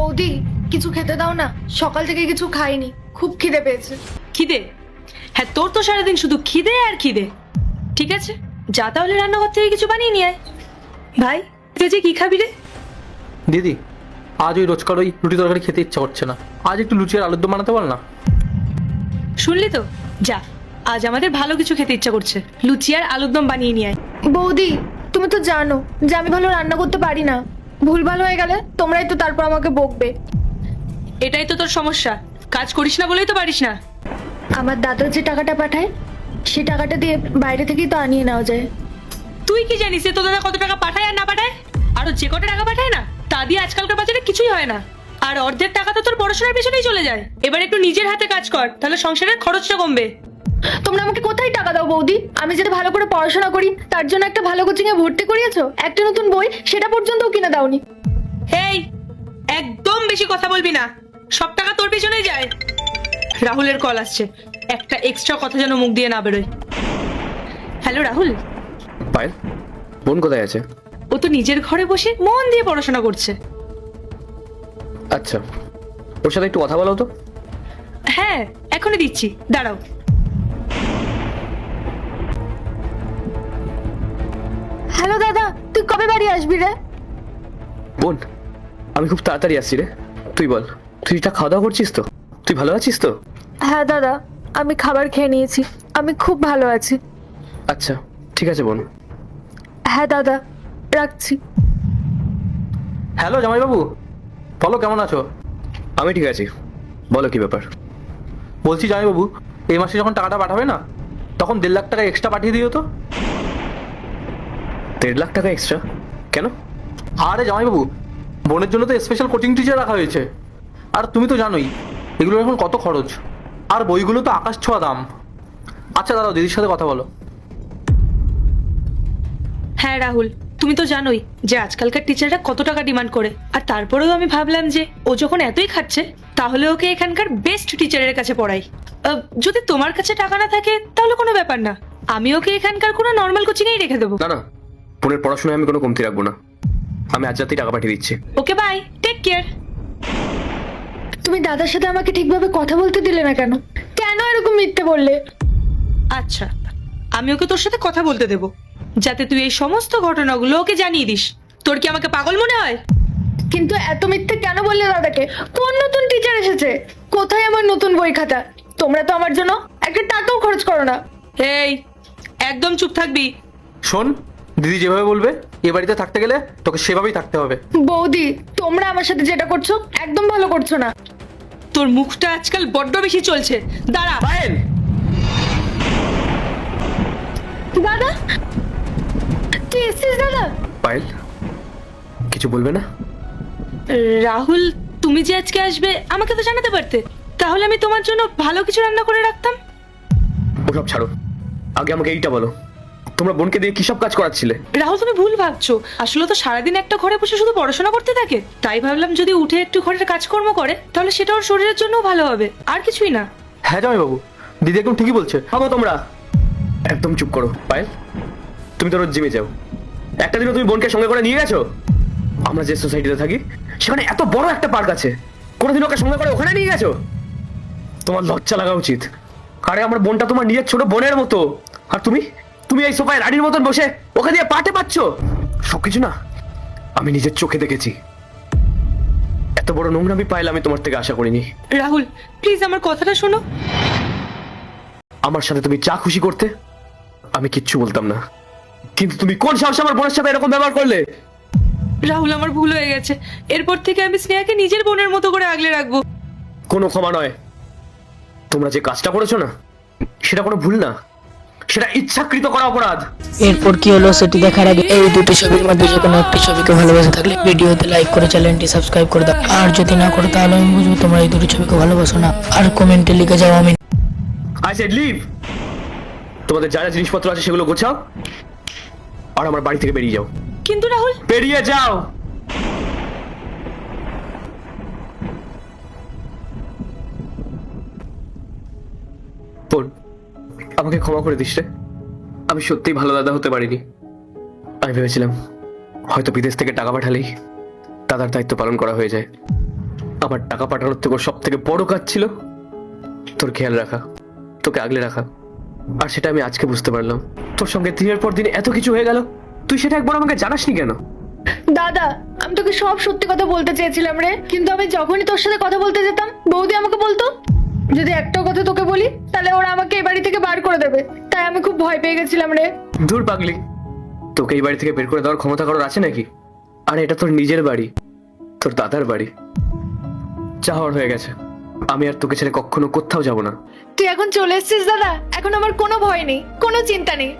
বৌদি কিছু খেতে দাও না, সকাল থেকে কিছু খাইনি, খুব খিদে পেয়েছে। খিদে? হ্যাঁ, তোর তো সারাদিন শুধু খিদে আর খিদে। ঠিক আছে, যা তাহলে রান্নাঘর থেকে কিছু বানিয়ে নিয়ে আয়। ভাই, তুই যে কি খাবি রে? দিদি, আজ ওই রোজকার ওই রুটি তরকারি খেতে ইচ্ছা করছে না, আজ একটু লুচি আর আলুর দম বানাতে বল না। শুনলি তো, যা, আজ আমাদের ভালো কিছু খেতে ইচ্ছা করছে, লুচি আর আলুর দম বানিয়ে নিয়ে আয়। বৌদি তুমি তো জানো যে আমি ভালো রান্না করতে পারি না, ভুল ভালো হয়ে গেলে তোমরাই তো তারপর আমাকে বকবে। এটাই তো তোর সমস্যা, কাজ করিস না বলেই তো পারিস না। আমার দাদা যে টাকাটা পাঠায় সেই টাকাটা দিয়ে বাইরে থেকেই তো আনিয়ে নেওয়া যায়। তুই কি জানিস যে তোর দাদা কত টাকা পাঠায় আর না পাঠায়? আরো যে কত টাকা পাঠায় না, তা দিয়ে আজকালকার বাজারে কিছুই হয় না। আর অর্ধেক টাকা তো তোর পড়াশোনার পেছনেই চলে যায়। এবার একটু নিজের হাতে কাজ কর, তাহলে সংসারের খরচটা কমবে। তোমরা আমাকে কোথায় টাকা দাও বৌদি? আমি যেটা ভালো করে পড়াশোনা করি তার জন্য একটা ভালো কোচিং এ ভর্তি করিয়েছো, একটা নতুন বই সেটা পর্যন্তও কিনে দাওনি। এই, একদম বেশি কথা বলবি না, সব টাকা তোর পেছনেই যায়। রাহুলের কল আসছে, একটা এক্সট্রা কথা যেন মুখ দিয়ে না বেরোয়। হ্যালো রাহুল। পায়েল, বোন কোথায় আছে? ও তো নিজের ঘরে বসে মন দিয়ে পড়াশোনা করছে। আচ্ছা, ওর সাথে একটু কথা বলো তো। হ্যাঁ, এখনই দিচ্ছি, দাঁড়াও। হ্যালো দাদা, তুই কবে বাড়ি আসবি রে? বোন, আমি খুব তাড়াতাড়ি আসছি রে। তুই বল, তুই এটা খাওয়া দাওয়া করছিস তো? তুই ভালো আছিস তো? হ্যাঁ দাদা, আমি খাবার খেয়ে নিয়েছি, আমি খুব ভালো আছি। আচ্ছা, ঠিক আছে বোন। হ্যাঁ দাদা, রাখছি। হ্যালো জামাইবাবু, বলো কেমন আছো? আমি ঠিক আছি, বলো কি ব্যাপার? বলছি জামাইবাবু, এই মাসে যখন টাকাটা পাঠাবে না, তখন 1.5 লাখ টাকা এক্সট্রা পাঠিয়ে দিও তো। 1.5 লাখ টাকা এক্সট্রা? কেন? আরে জামাইবাবু, বোনের জন্য তো স্পেশাল কোচিং টিচার রাখা হয়েছে, আর তুমি তো জানোই এগুলোর এখন কত খরচ, আর বইগুলো তো আকাশ ছোঁয়া দাম। আচ্ছা দাদা, দিদির সাথে কথা বলো। হ্যাঁ রাহুল, তুমি তো জানোই যে আজকালকার টিচাররা কত টাকা ডিমান্ড করে। আর তারপরেও আমি ভাবলাম যে ও যখন এতই খাচ্ছে, তাহলে ওকে এখানকার বেস্ট টিচারের কাছে পড়াই। যদি তোমার কাছে টাকা না থাকে তাহলে কোনো ব্যাপার না, আমি ওকে এখানকার কোনো নর্মাল কোচিংয়েই রেখে দেবো। না না, বোনের পড়াশোনায় আমি কোনো কমতি রাখবো না। আমি আজ রাতেই টাকা পাঠিয়ে দিচ্ছি। Okay bye, take care. তুমি দাদার সাথে আমাকে ঠিকভাবে কথা বলতে দিলে না কেন? কেন এরকম মিথ্যে বললে? আচ্ছা, আমি ওকে তোর সাথে কথা বলতে দেবো, যাতে তুই এই সমস্ত ঘটনাগুলো ওকে জানিয়ে দিস। তোর কি আমাকে পাগল মনে হয়? কিন্তু এত মিথ্যে কেন বললে দাদাকে? কোন নতুন টিচার এসেছে? কোথায় আমার নতুন বই খাতা? তোমরা তো আমার জন্য একটা টাকাও খরচ করো না। এই, একদম চুপ থাকবি। শোন, দিদি যেভাবে বলবে এ বাড়িতে থাকতে গেলে তোকে সেভাবেই থাকতে হবে। বৌদি, তোমরা আমার সাথে যেটা করছো একদম ভালো করছো না। তোর মুখটা আজকাল বড্ড বেশি চলছে, দাঁড়া। পায়েল, দাদা, তুই এসছিস দাদা? পায়েল, কিছু বলবে না? রাহুল, তুমি যে আজকে আসবে আমাকে তো জানাতে পারতে, তাহলে আমি তোমার জন্য ভালো কিছু রান্না করে রাখতাম। ওসব ছাড়ো, আগে আমাকে এইটা বলো, তোমরা বোনকে দিয়ে কি সব কাজ করাচ্ছিলে? রাহুল, তুমি ভুল ভাবছো। আসলে তো সারাদিন একটা ঘরে বসে শুধু পড়াশোনা করতে থাকে, তাই ভাবলাম যদি উঠে একটু ঘরের কাজকর্ম করে তাহলে সেটা ওর শরীরের জন্যও ভালো হবে, আর কিছুই না। হ্যাঁ জামাইবাবু, দিদি একদম ঠিকই বলছে। থামো তোমরা, একদম চুপ করো। পায়েল, তুমি তো রোজ জিমে যাও, একটা দিনও তুমি বোনকে সঙ্গে করে নিয়ে গেছো? আমরা যে সোসাইটিতে থাকি সেখানে এত বড় একটা পার্ক আছে, কোনোদিন ওকে সঙ্গে করে ওখানে নিয়ে গেছো? তোমার লজ্জা লাগা উচিত। আরে আমার বোনটা তোমার নিজের ছোট বোনের মতো, আর তুমি তুমি এই সোফায় রানীর মতন বসে ওকে দিয়ে পাটে পাচ্ছ। সবকিছু না আমি নিজের চোখে দেখেছি। এত বড় নোংরামি পাইল আমি তোমার থেকে আশা করিনি। রাহুল, প্লিজ আমার কথাটা শোনো। আমার সাথে তুমি যা খুশি করতে, আমি কিচ্ছু বলতাম না, কিন্তু তুমি কোন সাহসে আমার বোনের সাথে এরকম ব্যবহার করলে? রাহুল, আমার ভুল হয়ে গেছে, এরপর থেকে আমি স্নেহাকে নিজের বোনের মতো করে আগলে রাখবো। কোনো ক্ষমা নয়। তোমরা যে কাজটা করেছো না, সেটা কোনো ভুল না, সেটা ইচ্ছাকৃত করা অপরাধ। এরপর কি হলো সেটি দেখার আগে এই দুটি ছবির মধ্যে যে কোনো একটি ছবিকে ভালোবাসে থাকলে ভিডিওতে লাইক করে চ্যানেলটি সাবস্ক্রাইব করে দাও। আর যদি না করো তাহলে আমি বুঝবো তোমরা এই দুটি ছবিকে ভালোবাসো না। আর কমেন্টে লিখে যাও আমি। I said leave. তোমাদের যা যা জিনিসপত্র আছে সেগুলো গোছাও আর আমার বাড়ি থেকে বেরিয়ে যাও। কিন্তু রাহুল, বেরিয়ে যাও। বোন, আমাকে ক্ষমা করে দিস রে। আমি সত্যিই ভালো দাদা হতে পারিনি। আমি ভেবেছিলাম হয়তো বিদেশ থেকে টাকা পাঠালেই দাদার দায়িত্ব পালন করা হয়ে যায়, আমার টাকা পাঠানোর থেকে সব থেকে বড় কাজ ছিল তোর খেয়াল রাখা, তোকে আগলে রাখা। আর সেটা আমি আজকে বুঝতে পারলাম। তোর সঙ্গে দিনের পর দিন এত কিছু হয়ে গেল, তুই সেটা একবার আমাকে জানাসনি কেন? দাদা, আমি তোকে সব সত্যি কথা বলতে চেয়েছিলাম রে, কিন্তু আমি যখনই তোর সাথে কথা বলতে যেতাম বৌদি আমাকে বলতো যদি একটা কথা তোকে বলি তাহলে ওরা আমাকে এই বাড়ি থেকে বার করে দেবে। তাই আমি খুব ভয় পেয়ে গেছিলাম রে। দূর পাগলি, তোকে এই বাড়ি থেকে বের করে দেওয়ার ক্ষমতা কারোর আছে নাকি? আর এটা তোর নিজের বাড়ি, তোর দাদার বাড়ি। যা হওয়ার হয়ে গেছে, আমি আর তোকে ছেড়ে কখনো কোথাও যাব না। তুই এখন চলে এসেছিস দাদা, এখন আমার কোনো ভয় নেই, কোনো চিন্তা নেই।